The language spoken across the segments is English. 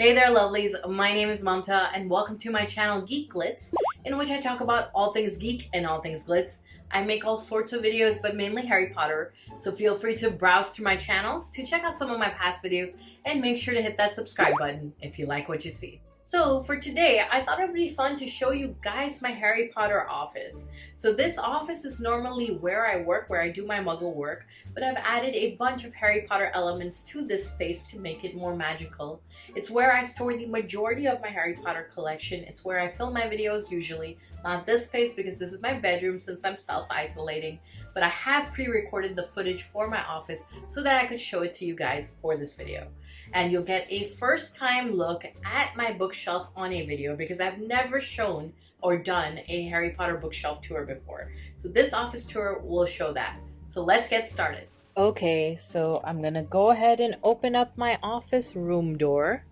Hey there lovelies, my name is Mamta and welcome to my channel GeekGlitz, in which I talk about all things geek and all things glitz. I make all sorts of videos, but mainly Harry Potter, so feel free to browse through my channels to check out some of my past videos and make sure to hit that subscribe button if you like what you see. So for today, I thought it would be fun to show you guys my Harry Potter office. So this office is normally where I work, where I do my muggle work, but I've added a bunch of Harry Potter elements to this space to make it more magical. It's where I store the majority of my Harry Potter collection. It's where I film my videos usually. Not this space because this is my bedroom since I'm self-isolating, but I have pre-recorded the footage for my office so that I could show it to you guys for this video. And you'll get a first time look at my bookshelf on a video because I've never shown or done a Harry Potter bookshelf tour before. So this office tour will show that. So let's get started. Okay, so I'm gonna go ahead and open up my office room door,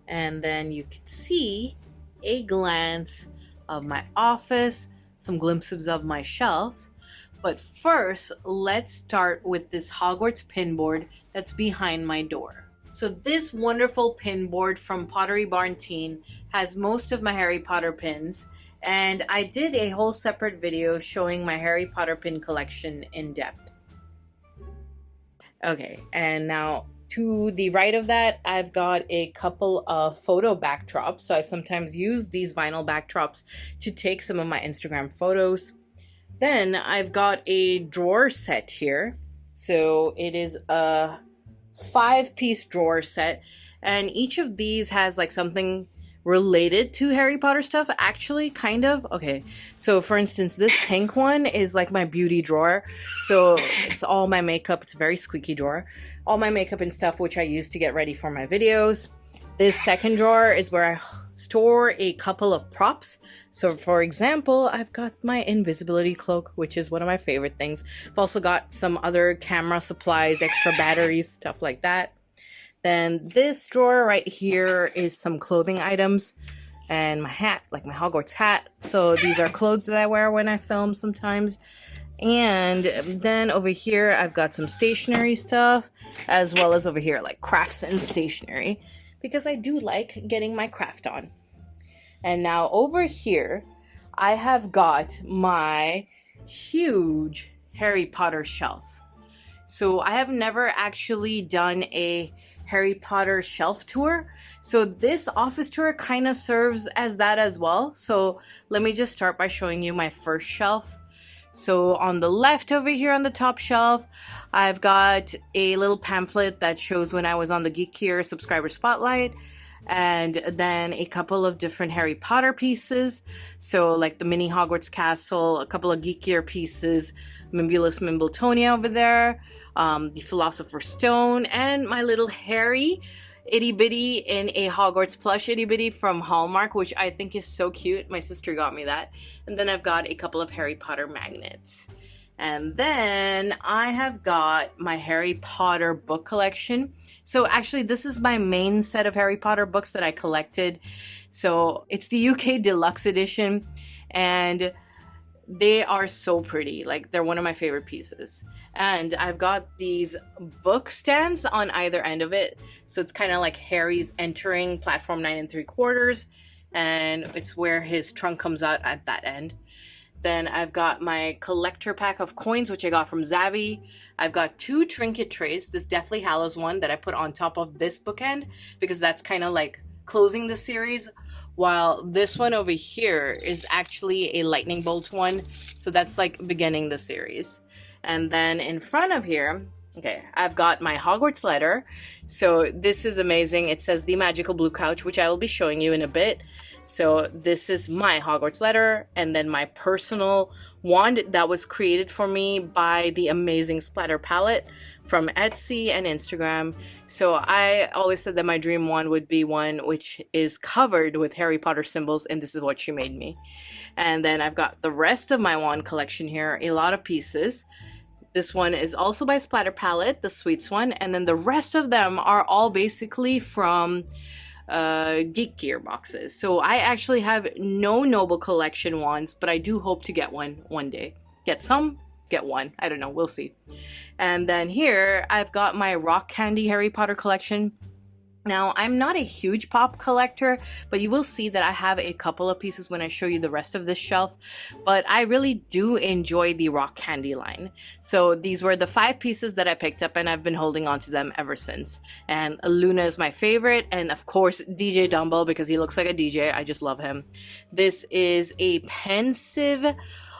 and then you can see a glance of my office, some glimpses of my shelves. But first, let's start with this Hogwarts pin board that's behind my door. So this wonderful pin board from Pottery Barn Teen has most of my Harry Potter pins, and I did a whole separate video showing my Harry Potter pin collection in depth. Okay, and now to the right of that, I've got a couple of photo backdrops. So I sometimes use these vinyl backdrops to take some of my Instagram photos. Then I've got a drawer set here. So it is a 5-piece drawer set, and each of these has like something related to Harry Potter stuff, actually, kind of. Okay, so for instance, this pink one is like my beauty drawer, so it's all my makeup. It's a very squeaky drawer, all my makeup and stuff which I use to get ready for my videos. This second drawer is where I store a couple of props. So for example, I've got my invisibility cloak, which is one of my favorite things. I've also got some other camera supplies, extra batteries, stuff like that. Then this drawer right here is some clothing items and my hat, like my Hogwarts hat. So these are clothes that I wear when I film sometimes. And then over here, I've got some stationery stuff, as well as over here, like crafts and stationery, because I do like getting my craft on. And now over here, I have got my huge Harry Potter shelf. So I have never actually done a Harry Potter shelf tour. So this office tour kind of serves as that as well. So let me just start by showing you my first shelf. So on the left over here on the top shelf, I've got a little pamphlet that shows when I was on the Geek Gear subscriber spotlight, and then a couple of different Harry Potter pieces. So like the mini Hogwarts castle, a couple of Geek Gear pieces, Mimbulus Mimbletonia over there, the Philosopher's Stone, and my little Harry itty bitty in a Hogwarts plush itty bitty from Hallmark, which I think is so cute. My sister got me that. And then I've got a couple of Harry Potter magnets. And then I have got my Harry Potter book collection. So actually this is my main set of Harry Potter books that I collected. So it's the UK Deluxe Edition, and they are so pretty. Like, they're one of my favorite pieces. And I've got these book stands on either end of it. So it's kind of like Harry's entering platform 9 3/4, and it's where his trunk comes out at that end. Then I've got my collector pack of coins, which I got from Zabby. I've got 2 Trinket Trays, this Deathly Hallows one that I put on top of this bookend because that's kind of like closing the series, while this one over here is actually a lightning bolt one, so that's like beginning the series. And then in front of here, okay, I've got my Hogwarts Letter. So this is amazing. It says The Magical Blue Couch, which I will be showing you in a bit. So this is my Hogwarts Letter, and then my personal wand that was created for me by the amazing Splatter Palette from Etsy and Instagram. So I always said that my dream wand would be one which is covered with Harry Potter symbols, and this is what she made me. And then I've got the rest of my wand collection here, a lot of pieces. This one is also by Splatter Palette, the Sweets one, and then the rest of them are all basically from Geek Gear boxes. So I actually have no Noble Collection wands, but I do hope to get one day. Get some, get one. I don't know, we'll see. And then here I've got my Rock Candy Harry Potter collection. Now, I'm not a huge pop collector, but you will see that I have a couple of pieces when I show you the rest of this shelf, but I really do enjoy the rock candy line. So these were the 5 pieces that I picked up, and I've been holding on to them ever since. And Luna is my favorite, and of course DJ Dumble, because he looks like a DJ. I just love him. This is a pensive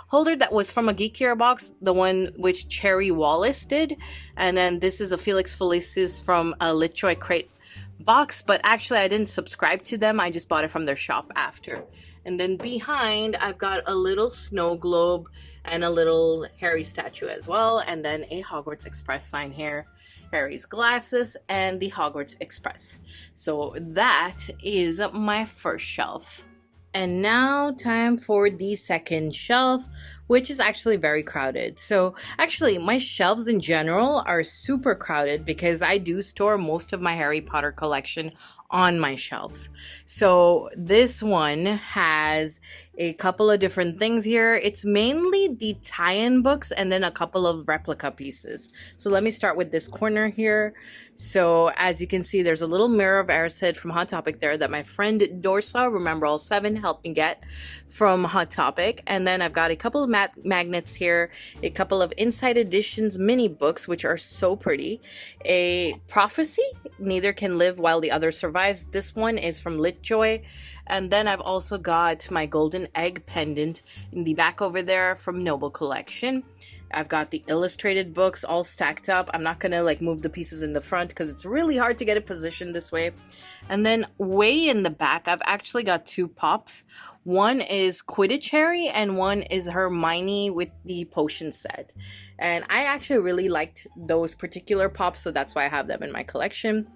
holder that was from a Geek Hero box, the one which Cherry Wallace did. And then this is a Felix Felicis from a Litchoy crate box, but actually I didn't subscribe to them. I just bought it from their shop after. And then behind, I've got a little snow globe and a little Harry statue as well, and then a Hogwarts Express sign here, Harry's glasses, and the Hogwarts Express. So that is my first shelf. And now time for the second shelf, which is actually very crowded. So actually my shelves in general are super crowded because I do store most of my Harry Potter collection on my shelves. So this one has a couple of different things here. It's mainly the tie-in books and then a couple of replica pieces. So let me start with this corner here. So as you can see, there's a little Mirror of Erised from Hot Topic there that my friend Dorsa, remember all 7, helped me get from Hot Topic. And then I've got a couple of magnets here, a couple of Inside Editions mini books, which are so pretty. A Prophecy, Neither Can Live While the Other Survives. This one is from Litjoy. And then I've also got my Golden Egg pendant in the back over there from Noble Collection. I've got the illustrated books all stacked up. I'm not gonna like move the pieces in the front because it's really hard to get it positioned this way. And then way in the back, I've actually got 2 pops. One is Quidditch Harry and one is Hermione with the potion set. And I actually really liked those particular pops, so that's why I have them in my collection.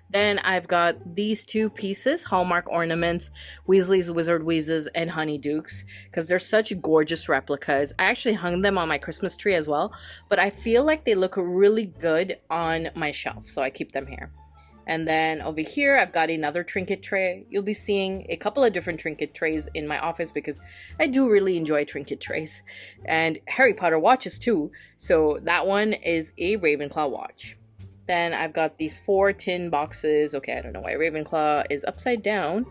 Then I've got these 2 pieces, Hallmark ornaments, Weasley's Wizard Wheezes and Honeydukes, because they're such gorgeous replicas. I actually hung them on my Christmas tree as well, but I feel like they look really good on my shelf, so I keep them here. And then over here, I've got another trinket tray. You'll be seeing a couple of different trinket trays in my office because I do really enjoy trinket trays. And Harry Potter watches too. So that one is a Ravenclaw watch. Then I've got these 4 tin boxes. Okay, I don't know why Ravenclaw is upside down,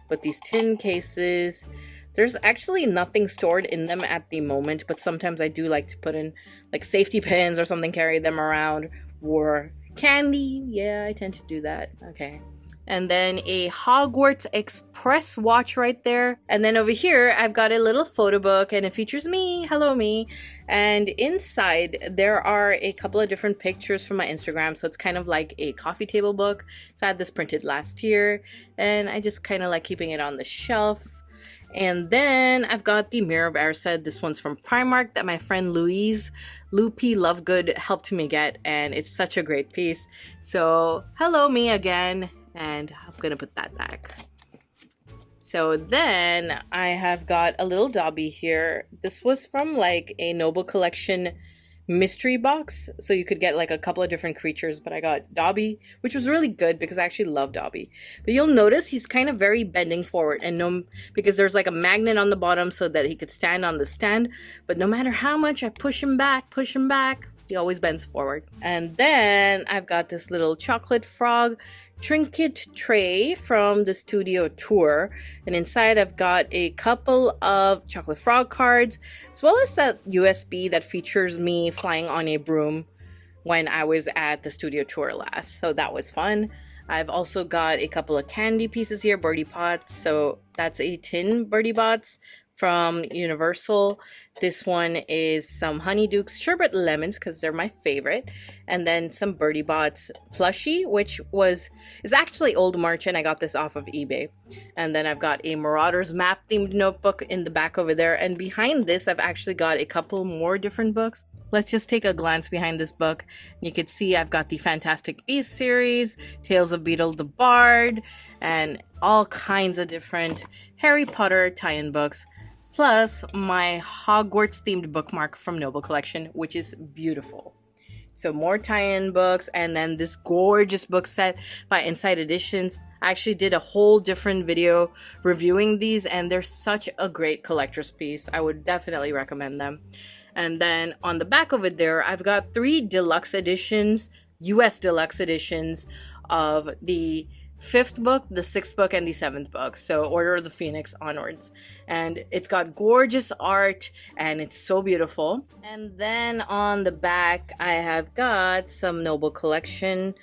but these tin cases, there's actually nothing stored in them at the moment, but sometimes I do like to put in like safety pins or something, carry them around, or candy. Yeah, I tend to do that. Okay. And then a Hogwarts Express watch right there. And then over here, I've got a little photo book and it features me. Hello, me. And inside, there are a couple of different pictures from my Instagram. So it's kind of like a coffee table book. So I had this printed last year and I just kind of like keeping it on the shelf. And then I've got the Mirror of Erised. This one's from Primark that my friend Louise Loopy Lovegood helped me get, and it's such a great piece. So hello, me again, and I'm gonna put that back. So then I have got a little Dobby here. This was from like a Noble Collection mystery box, so you could get like a couple of different creatures, but I got Dobby, which was really good because I actually love Dobby. But you'll notice he's kind of very bending forward, and because there's like a magnet on the bottom so that he could stand on the stand, but no matter how much I push him back, he always bends forward. And then I've got this little chocolate frog trinket tray from the studio tour, and inside I've got a couple of chocolate frog cards, as well as that USB that features me flying on a broom when I was at the studio tour last, so that was fun. I've also got a couple of candy pieces here, Birdie Pots, so that's a tin Birdie Pots from Universal. This one is some Honeydukes Sherbet Lemons because they're my favorite, and then some Birdie Bots plushie, which is actually old merch, and I got this off of eBay. And then I've got a Marauders map themed notebook in the back over there, and behind this I've actually got a couple more different books. Let's just take a glance behind this book. You can see I've got the Fantastic Beasts series, Tales of Beetle the Bard, and all kinds of different Harry Potter tie-in books, plus my Hogwarts themed bookmark from Noble Collection, which is beautiful. So more tie-in books, and then this gorgeous book set by Inside Editions. I actually did a whole different video reviewing these, and they're such a great collector's piece. I would definitely recommend them. And then on the back of it there, I've got 3 deluxe editions, US deluxe editions of the 5th book, the 6th book, and the 7th book. So Order of the Phoenix onwards. And it's got gorgeous art and it's so beautiful. And then on the back, I have got some Noble Collection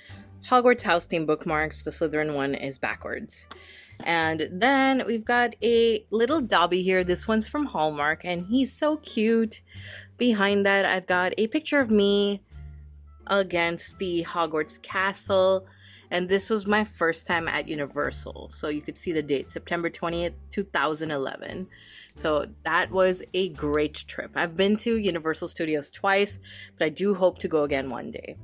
Hogwarts house theme bookmarks. The Slytherin one is backwards. And then we've got a little Dobby here. This one's from Hallmark and he's so cute. Behind that, I've got a picture of me against the Hogwarts castle. And this was my first time at Universal. So you could see the date, September 20th, 2011. So that was a great trip. I've been to Universal Studios twice, but I do hope to go again one day.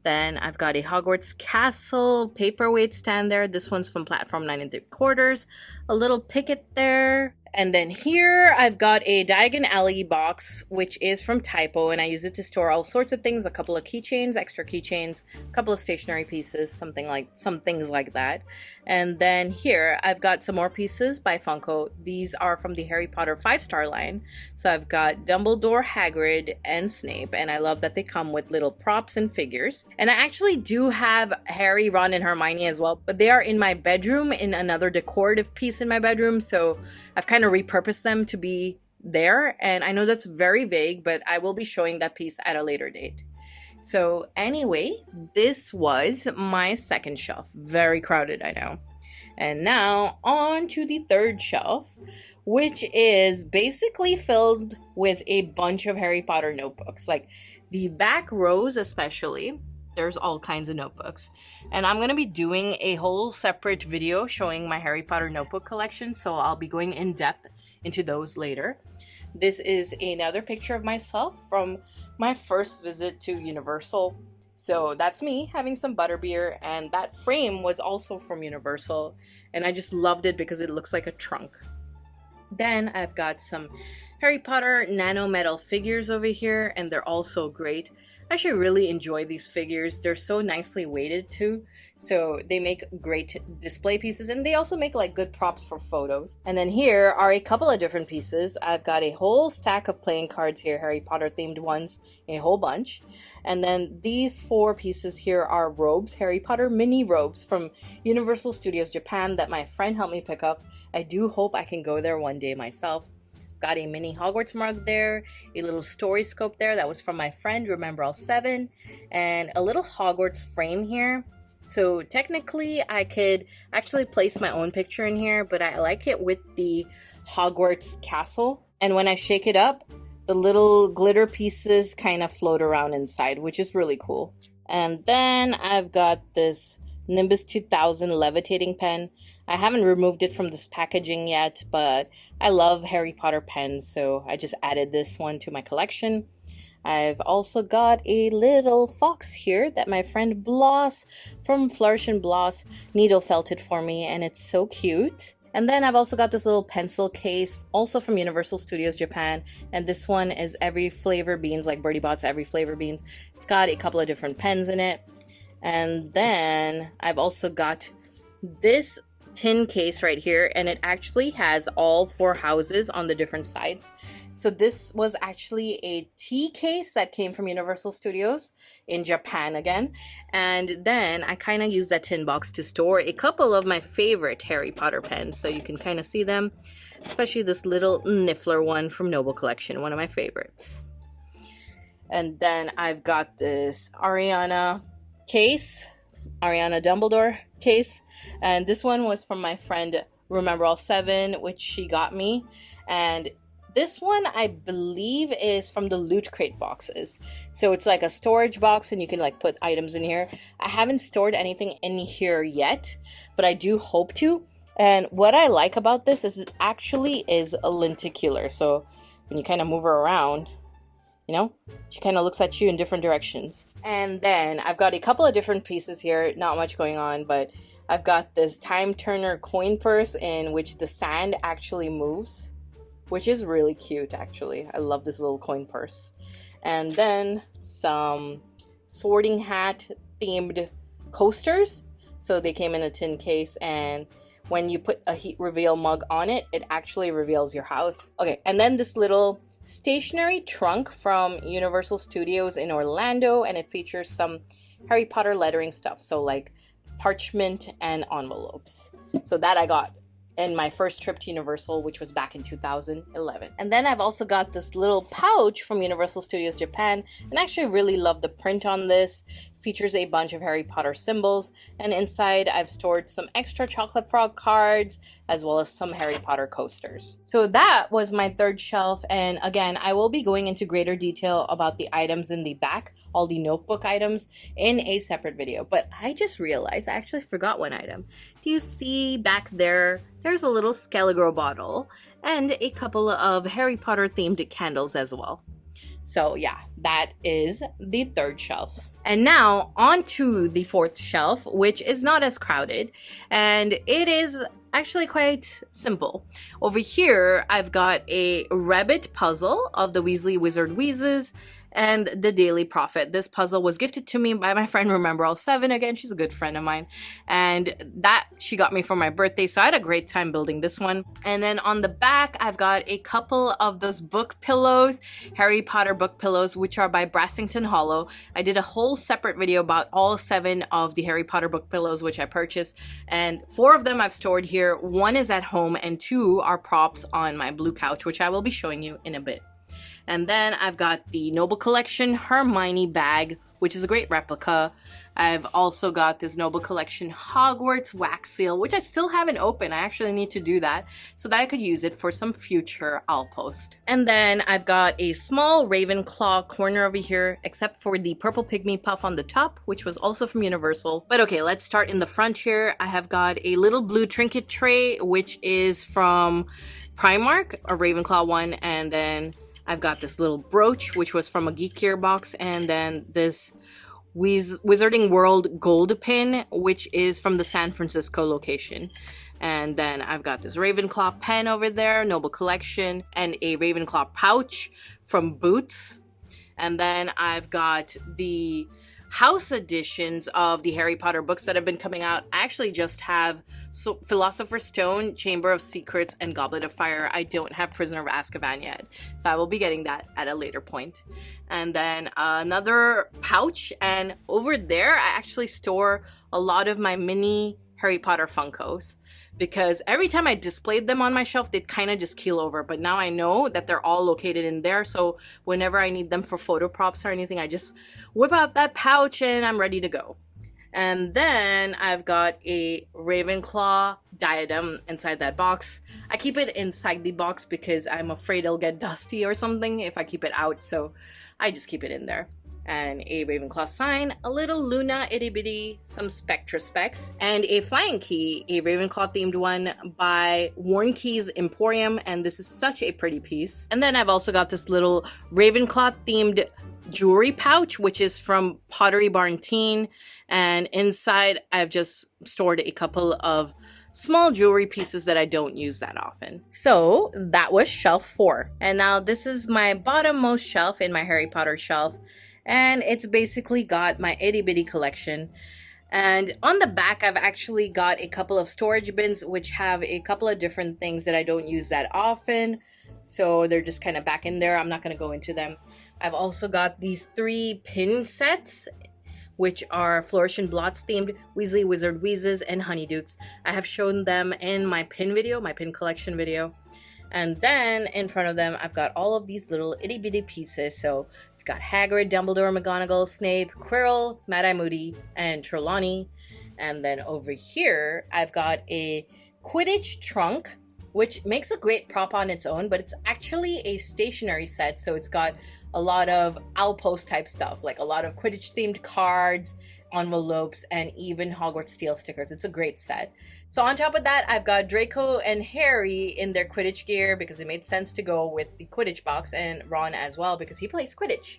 Then I've got a Hogwarts Castle paperweight stand there. This one's from platform 9 3/4. A little picket there. And then here I've got a Diagon Alley box, which is from Typo, and I use it to store all sorts of things, a couple of keychains, extra keychains, a couple of stationery pieces, some things like that. And then here I've got some more pieces by Funko. These are from the Harry Potter 5-star line. So I've got Dumbledore, Hagrid, and Snape, and I love that they come with little props and figures. And I actually do have Harry, Ron, and Hermione as well, but they are in my bedroom in another decorative piece in my bedroom, so I've kind of repurposed them to be there, and I know that's very vague, but I will be showing that piece at a later date. So anyway, this was my second shelf. Very crowded, I know. And now on to the third shelf, which is basically filled with a bunch of Harry Potter notebooks. Like the back rows especially, there's all kinds of notebooks. And I'm going to be doing a whole separate video showing my Harry Potter notebook collection, so I'll be going in depth into those later. This is another picture of myself from my first visit to Universal. So that's me having some butterbeer, and that frame was also from Universal, and I just loved it because it looks like a trunk. Then I've got some Harry Potter nano metal figures over here, and they're all so great. I actually really enjoy these figures. They're so nicely weighted too, so they make great display pieces, and they also make like good props for photos. And then here are a couple of different pieces. I've got a whole stack of playing cards here, Harry Potter themed ones, a whole bunch. And then these 4 pieces here are robes, Harry Potter mini robes from Universal Studios Japan that my friend helped me pick up. I do hope I can go there one day myself. Got a mini Hogwarts mug there, a little story scope there that was from my friend Remember All 7, and a little Hogwarts frame here. So technically I could actually place my own picture in here, but I like it with the Hogwarts castle. And when I shake it up, the little glitter pieces kind of float around inside, which is really cool. And then I've got this Nimbus 2000 levitating pen. I haven't removed it from this packaging yet, but I love Harry Potter pens, so I just added this one to my collection. I've also got a little fox here that my friend Bloss from Flourish and Bloss needle felted for me, and it's so cute. And then I've also got this little pencil case, also from Universal Studios Japan, and this one is Every Flavor Beans, like Birdie Bot's Every Flavor Beans. It's got a couple of different pens in it. And then I've also got this tin case right here, and it actually has all 4 houses on the different sides. So this was actually a tea case that came from Universal Studios in Japan again. And then I kind of used that tin box to store a couple of my favorite Harry Potter pens, so you can kind of see them, especially this little Niffler one from Noble Collection, one of my favorites. And then I've got this Ariana Dumbledore case, and this one was from my friend Remember All 7, which she got me. And this one I believe is from the Loot Crate boxes, so it's like a storage box and you can like put items in here. I haven't stored anything in here yet, but I do hope to. And what I like about this is it actually is a lenticular, so when you kind of move her around, you know, she kind of looks at you in different directions. And then I've got a couple of different pieces here, not much going on, but I've got this Time Turner coin purse in which the sand actually moves, which is really cute actually. I love this little coin purse. And then some Sorting Hat themed coasters. So they came in a tin case, and when you put a heat reveal mug on it, it actually reveals your house. Okay, and then this little stationery trunk from Universal Studios in Orlando, and it features some Harry Potter lettering stuff. So like parchment, and envelopes. So that I got in my first trip to Universal, which was back in 2011. And then I've also got this little pouch from Universal Studios Japan, and I actually really love the print on this. Features a bunch of Harry Potter symbols, and inside I've stored some extra Chocolate Frog cards as well as some Harry Potter coasters. So that was my third shelf, and again, I will be going into greater detail about the items in the back, all the notebook items, in a separate video. But I just realized I actually forgot one item. Do you see back there? There's a little Skelligro bottle and a couple of Harry Potter themed candles as well. So yeah, that is the third shelf. And now on to the fourth shelf, which is not as crowded, and it is actually quite simple. Over here, I've got a Rabbit puzzle of the Weasley Wizard Wheezes and the Daily Prophet. This puzzle was gifted to me by my friend Remember All 7. Again, she's a good friend of mine, and that she got me for my birthday, so I had a great time building this one. And then on the back, I've got a couple of those book pillows, Harry Potter book pillows, which are by Brassington Hollow. I did a whole separate video about all 7 of the Harry Potter book pillows which I purchased, and 4 of them I've stored here. 1 is at home and 2 are props on my blue couch, which I will be showing you in a bit. And then I've got the Noble Collection Hermione bag, which is a great replica. I've also got this Noble Collection Hogwarts wax seal, which I still haven't opened. I actually need to do that so that I could use it for some future outpost. And then I've got a small Ravenclaw corner over here, except for the purple pygmy puff on the top, which was also from Universal. But okay, let's start in the front here. I have got a little blue trinket tray, which is from Primark, a Ravenclaw one, and then I've got this little brooch, which was from a Geek Gear box, and then this Wizarding World gold pin, which is from the San Francisco location. And then I've got this Ravenclaw pen over there, Noble Collection, and a Ravenclaw pouch from Boots. And then I've got the house editions of the Harry Potter books that have been coming out. I actually just have Philosopher's Stone, Chamber of Secrets, and Goblet of Fire. I don't have Prisoner of Azkaban yet, so I will be getting that at a later point. And then another pouch, and over there I actually store a lot of my mini Harry Potter Funkos, because every time I displayed them on my shelf, they'd kind of just keel over. But now I know that they're all located in there, so whenever I need them for photo props or anything, I just whip out that pouch and I'm ready to go. And then I've got a Ravenclaw diadem inside that box. I keep it inside the box because I'm afraid it'll get dusty or something if I keep it out, so I just keep it in there. And a Ravenclaw sign, a little Luna itty bitty, some Spectra specs, and a flying key, a Ravenclaw themed one by Warren Key's Emporium, and this is such a pretty piece. And then I've also got this little Ravenclaw themed jewelry pouch, which is from Pottery Barn Teen, and inside I've just stored a couple of small jewelry pieces that I don't use that often. So that was shelf 4. And now this is my bottommost shelf in my Harry Potter shelf. And it's basically got my itty bitty collection. And on the back, I've actually got a couple of storage bins, which have a couple of different things that I don't use that often. So they're just kind of back in there. I'm not going to go into them. I've also got these 3 pin sets, which are Flourish and Blots themed Weasley Wizard Wheezes and Honeydukes. I have shown them in my pin video, my pin collection video. And then in front of them, I've got all of these little itty bitty pieces. So we've got Hagrid, Dumbledore, McGonagall, Snape, Quirrell, Mad-Eye Moody, and Trelawney. And then over here, I've got a Quidditch trunk, which makes a great prop on its own, but it's actually a stationary set. So it's got a lot of outpost type stuff, like a lot of Quidditch themed cards, envelopes, and even Hogwarts steel stickers. It's a great set. So on top of that, I've got Draco and Harry in their Quidditch gear because it made sense to go with the Quidditch box, and Ron as well because he plays Quidditch.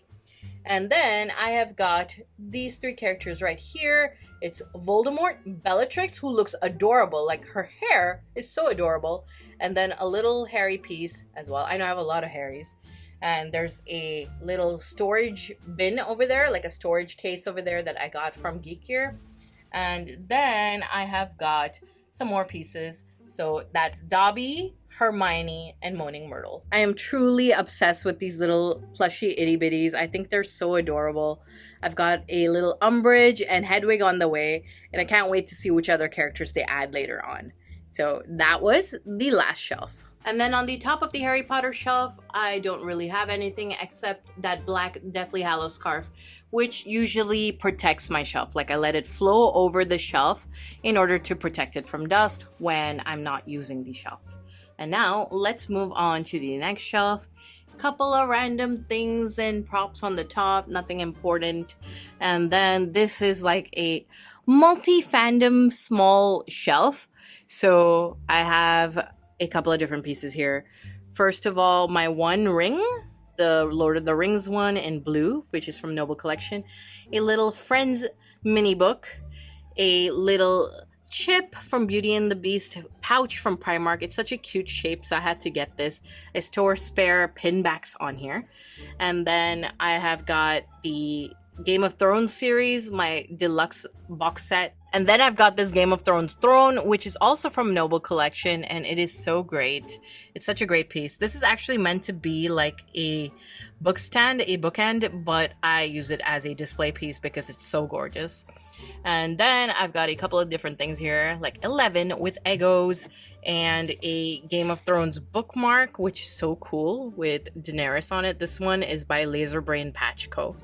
And then I have got these 3 characters right here. It's Voldemort, Bellatrix, who looks adorable. Like, her hair is so adorable. And then a little Harry piece as well. I know I have a lot of Harrys. And there's a little storage bin over there, like a storage case over there that I got from Geek Gear. And then I have got some more pieces. So that's Dobby, Hermione, and Moaning Myrtle. I am truly obsessed with these little plushy itty bitties. I think they're so adorable. I've got a little Umbridge and Hedwig on the way, and I can't wait to see which other characters they add later on. So that was the last shelf. And then on the top of the Harry Potter shelf, I don't really have anything except that black Deathly Hallows scarf, which usually protects my shelf. Like, I let it flow over the shelf in order to protect it from dust when I'm not using the shelf. And now let's move on to the next shelf. Couple of random things and props on the top, nothing important. And then this is like a multi-fandom small shelf. So I have a couple of different pieces here. First of all, my one ring, the Lord of the Rings one in blue, which is from Noble Collection. A little Friends mini book. A little chip from Beauty and the Beast pouch from Primark. It's such a cute shape, so I had to get this. I store spare pin backs on here. And then I have got the Game of Thrones series, my deluxe box set. And then I've got this Game of Thrones throne, which is also from Noble Collection, and it is so great. It's such a great piece. This is actually meant to be like a book stand, a bookend, but I use it as a display piece because it's so gorgeous. And then I've got a couple of different things here, like 11 with Eggos and a Game of Thrones bookmark, which is so cool with Daenerys on it. This one is by Laserbrain Patch Co.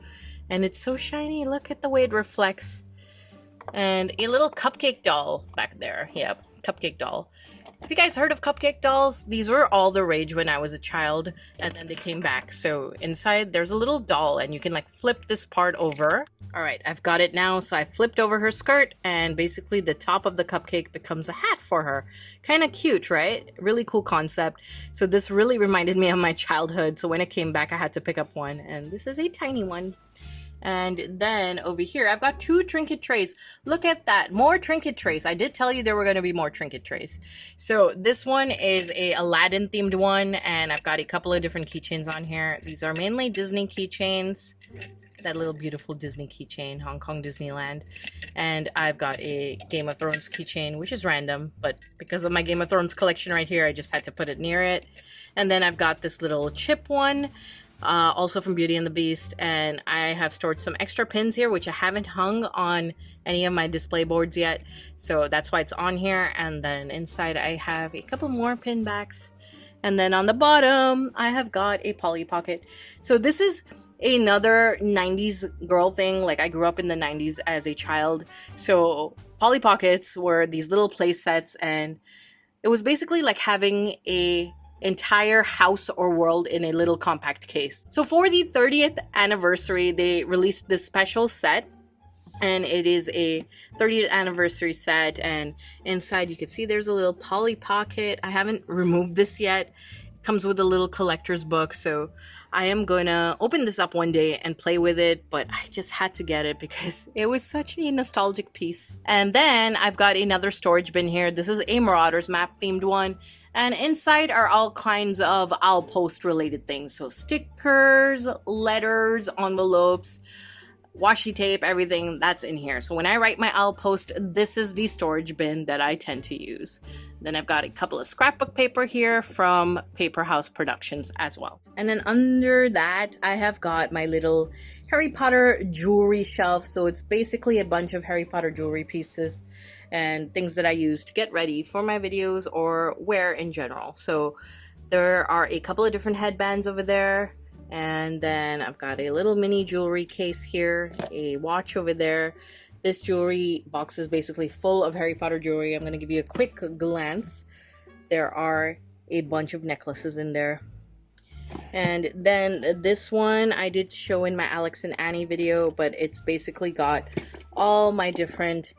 And it's so shiny. Look at the way it reflects. And a little cupcake doll back there. Yep, cupcake doll. Have you guys heard of cupcake dolls? These were all the rage when I was a child, and then they came back. So inside there's a little doll, and you can like flip this part over. All right, I've got it now. So I flipped over her skirt, and basically the top of the cupcake becomes a hat for her. Kind of cute, right? Really cool concept. So this really reminded me of my childhood. So when it came back, I had to pick up one, and this is a tiny one. And then over here, I've got 2 trinket trays. Look at that. More trinket trays. I did tell you there were going to be more trinket trays. So this one is a Aladdin themed one. And I've got a couple of different keychains on here. These are mainly Disney keychains. That little beautiful Disney keychain, Hong Kong Disneyland. And I've got a Game of Thrones keychain, which is random. But because of my Game of Thrones collection right here, I just had to put it near it. And then I've got this little chip one. Also from Beauty and the Beast, and I have stored some extra pins here which I haven't hung on any of my display boards yet, so that's why it's on here. And then inside I have a couple more pin backs, and then on the bottom I have got a Polly Pocket. So this is another 90s girl thing. Like, I grew up in the 90s as a child, so Polly Pockets were these little play sets, and it was basically like having a entire house or world in a little compact case. So for the 30th anniversary, they released this special set, and it is a 30th anniversary set, and inside you can see there's a little Polly Pocket. I haven't removed this yet. It comes with a little collector's book, so I am gonna open this up one day and play with it, but I just had to get it because it was such a nostalgic piece. And then I've got another storage bin here. This is a Marauders map themed one. And inside are all kinds of I'll post related things. So stickers, letters, envelopes, washi tape, everything that's in here. So when I write my I'll post, this is the storage bin that I tend to use. Then I've got a couple of scrapbook paper here from Paper House Productions as well. And then under that, I have got my little Harry Potter jewelry shelf. So it's basically a bunch of Harry Potter jewelry pieces and things that I use to get ready for my videos or wear in general. So there are a couple of different headbands over there. And then I've got a little mini jewelry case here, a watch over there. This jewelry box is basically full of Harry Potter jewelry. I'm going to give you a quick glance. There are a bunch of necklaces in there. And then this one I did show in my Alex and Annie video, but it's basically got all my different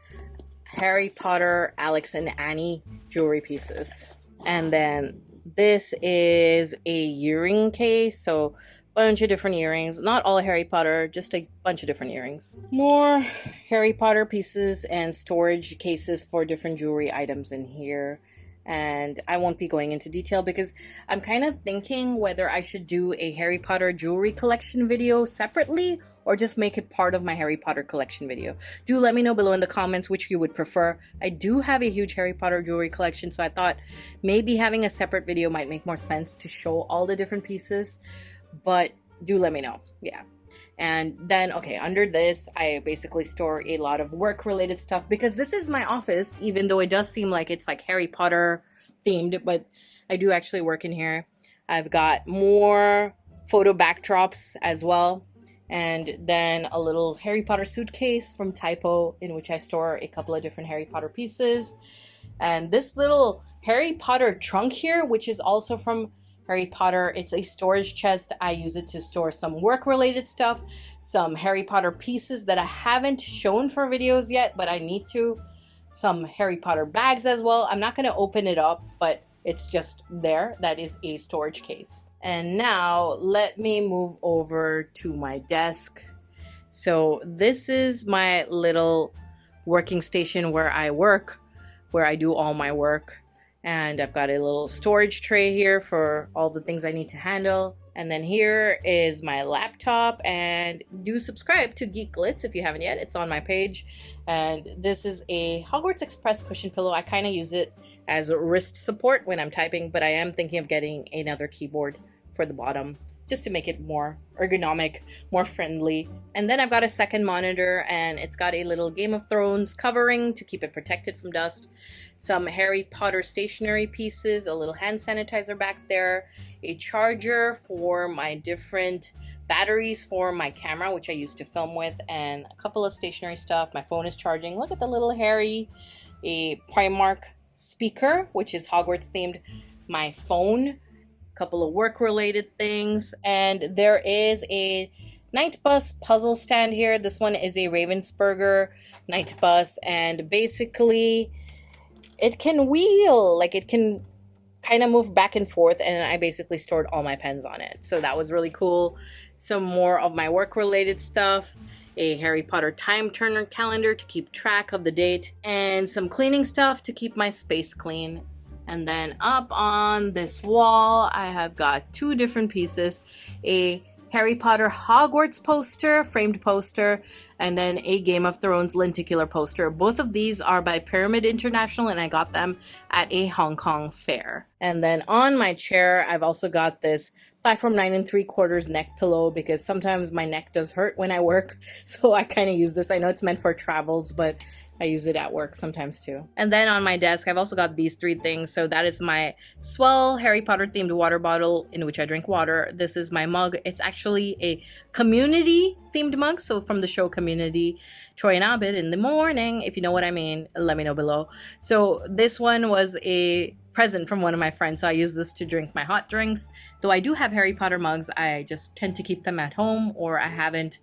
Harry Potter, Alex and Annie jewelry pieces. And then this is a earring case, so a bunch of different earrings. Not all Harry Potter, just a bunch of different earrings. More Harry Potter pieces and storage cases for different jewelry items in here. and I won't be going into detail because I'm kind of thinking whether I should do a Harry Potter jewelry collection video separately or just make it part of my Harry Potter collection video. Do let me know below in the comments which you would prefer. I do have a huge Harry Potter jewelry collection, so I thought maybe having a separate video might make more sense to show all the different pieces, but do let me know. Yeah. And then, okay, under this, I basically store a lot of work-related stuff because this is my office, even though it does seem like it's like Harry Potter themed, but I do actually work in here. I've got more photo backdrops as well, and then a little Harry Potter suitcase from Typo in which I store a couple of different Harry Potter pieces, and this little Harry Potter trunk here, which is also from Harry Potter. It's a storage chest. I use it to store some work-related stuff, some Harry Potter pieces that I haven't shown for videos yet, but I need to. Some Harry Potter bags as well. I'm not going to open it up, but it's just there. That is a storage case. And now let me move over to my desk. So this is my little working station where I work, where I do all my work. And I've got a little storage tray here for all the things I need to handle. And then here is my laptop, and do subscribe to GeekGlitz if you haven't yet. It's on my page. And this is a Hogwarts Express cushion pillow. I kind of use it as a wrist support when I'm typing, but I am thinking of getting another keyboard for the bottom just to make it more ergonomic, more friendly. And then I've got a second monitor, and it's got a little Game of Thrones covering to keep it protected from dust, some Harry Potter stationery pieces, a little hand sanitizer back there, a charger for my different batteries for my camera, which I used to film with, and a couple of stationery stuff. My phone is charging. Look at the little Harry, a Primark speaker, which is Hogwarts themed, my phone, couple of work-related things, and there is a night bus puzzle stand here. This one is a Ravensburger night bus, and basically it can wheel, like it can kind of move back and forth, and I basically stored all my pens on it, so that was really cool. Some more of my work-related stuff, a Harry Potter time turner calendar to keep track of the date, and some cleaning stuff to keep my space clean. And then up on this wall, I have got two different pieces, a Harry Potter Hogwarts poster, framed poster, and then a Game of Thrones lenticular poster. Both of these are by Pyramid International, and I got them at a Hong Kong fair. And then on my chair, I've also got this platform 9 3/4 neck pillow because sometimes my neck does hurt when I work, so I kind of use this. I know it's meant for travels, but I use it at work sometimes too. And then on my desk, I've also got these three things. So that is my Swell Harry Potter themed water bottle in which I drink water. This is my mug. It's actually a community themed mug. So from the show Community, Troy and Abed in the morning, if you know what I mean, let me know below. So this one was a present from one of my friends, so I use this to drink my hot drinks. Though I do have Harry Potter mugs, I just tend to keep them at home, or I haven't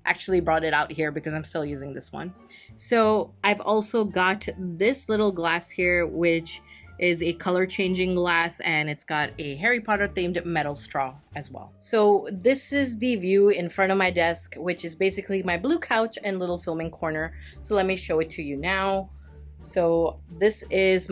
actually brought it out here because I'm still using this one. So I've also got this little glass here, which is a color changing glass, and it's got a Harry Potter themed metal straw as well. So this is the view in front of my desk, which is basically my blue couch and little filming corner. So let me show it to you now. So this is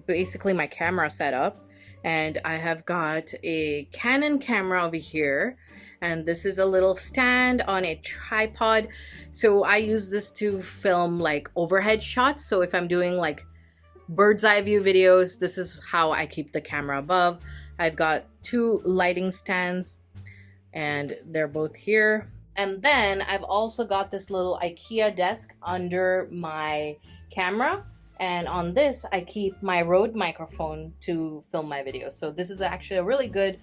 basically my camera setup, and I have got a Canon camera over here, and this is a little stand on a tripod. So I use this to film like overhead shots. So if I'm doing like bird's eye view videos, this is how I keep the camera above. I've got two lighting stands, and they're both here. And then I've also got this little IKEA desk under my camera, and on this I keep my Rode microphone to film my videos. So this is actually a really good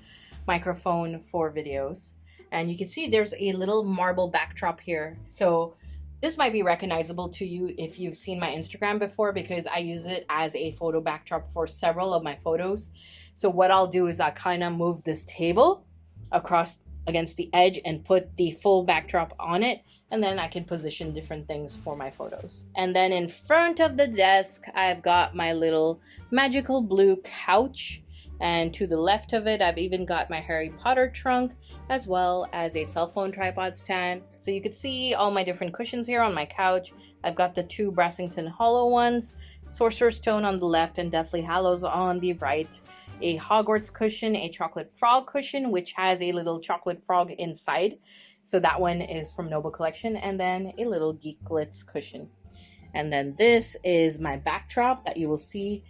microphone for videos. And you can see there's a little marble backdrop here. So this might be recognizable to you if you've seen my Instagram before, because I use it as a photo backdrop for several of my photos. So what I'll do is I kind of move this table across against the edge and put the full backdrop on it, and then I can position different things for my photos. And then in front of the desk, I've got my little magical blue couch, And to the left of it, I've even got my Harry Potter trunk, as well as a cell phone tripod stand. So you could see all my different cushions here on my couch. I've got the 2 Brassington Hollow ones, Sorcerer's Stone on the left and Deathly Hallows on the right. A Hogwarts cushion, a chocolate frog cushion, which has a little chocolate frog inside. So that one is from Noble Collection. And then a little GeekGlitz cushion. And then this is my backdrop that you will see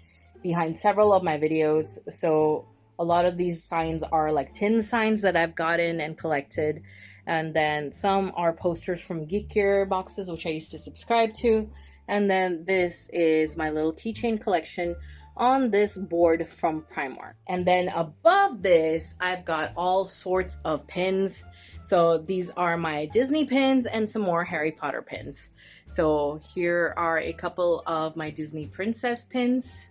behind several of my videos. So a lot of these signs are like tin signs that I've gotten and collected, and then some are posters from Geek Gear boxes, which I used to subscribe to. And then this is my little keychain collection on this board from Primark. And then above this, I've got all sorts of pins. So these are my Disney pins and some more Harry Potter pins. So here are a couple of my Disney princess pins.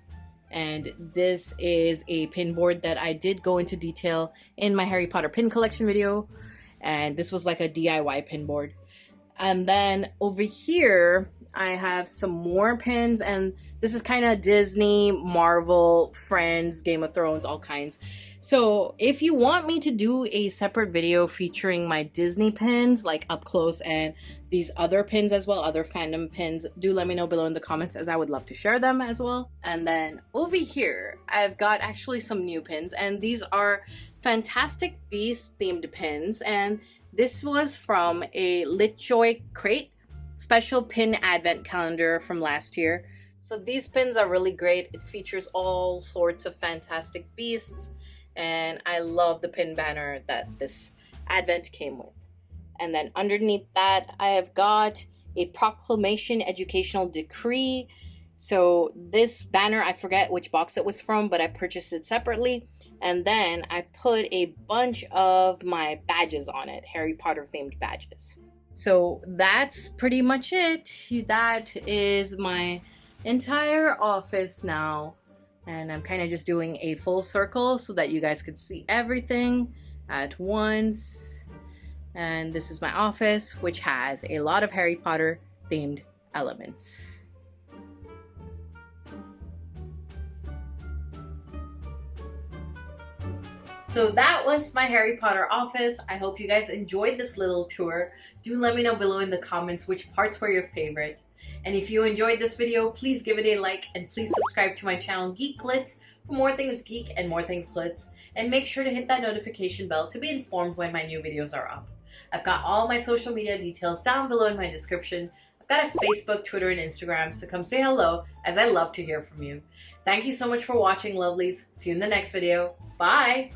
And this is a pin board that I did go into detail in my Harry Potter pin collection video. And this was like a DIY pin board. And then over here, I have some more pins, and this is kind of Disney, Marvel, Friends, Game of Thrones, all kinds. So if you want me to do a separate video featuring my Disney pins, like up close, and these other pins as well, other fandom pins, do let me know below in the comments, as I would love to share them as well. And then over here, I've got actually some new pins, and these are Fantastic Beasts themed pins, and this was from a LitJoy crate special pin advent calendar from last year. So these pins are really great. It features all sorts of Fantastic Beasts, and I love the pin banner that this advent came with. And then underneath that, I have got a proclamation educational decree. So this banner, I forget which box it was from, but I purchased it separately. And then I put a bunch of my badges on it, Harry Potter themed badges. So that's pretty much it. That is my entire office now. And I'm kind of just doing a full circle so that you guys could see everything at once. And this is my office, which has a lot of Harry Potter themed elements. So that was my Harry Potter office. I hope you guys enjoyed this little tour. Do let me know below in the comments which parts were your favorite. And if you enjoyed this video, please give it a like, and please subscribe to my channel GeekGlitz for more things geek and more things glitz. And make sure to hit that notification bell to be informed when my new videos are up. I've got all my social media details down below in my description. I've got a Facebook, Twitter, and Instagram, so come say hello, as I love to hear from you. Thank you so much for watching, lovelies. See you in the next video. Bye!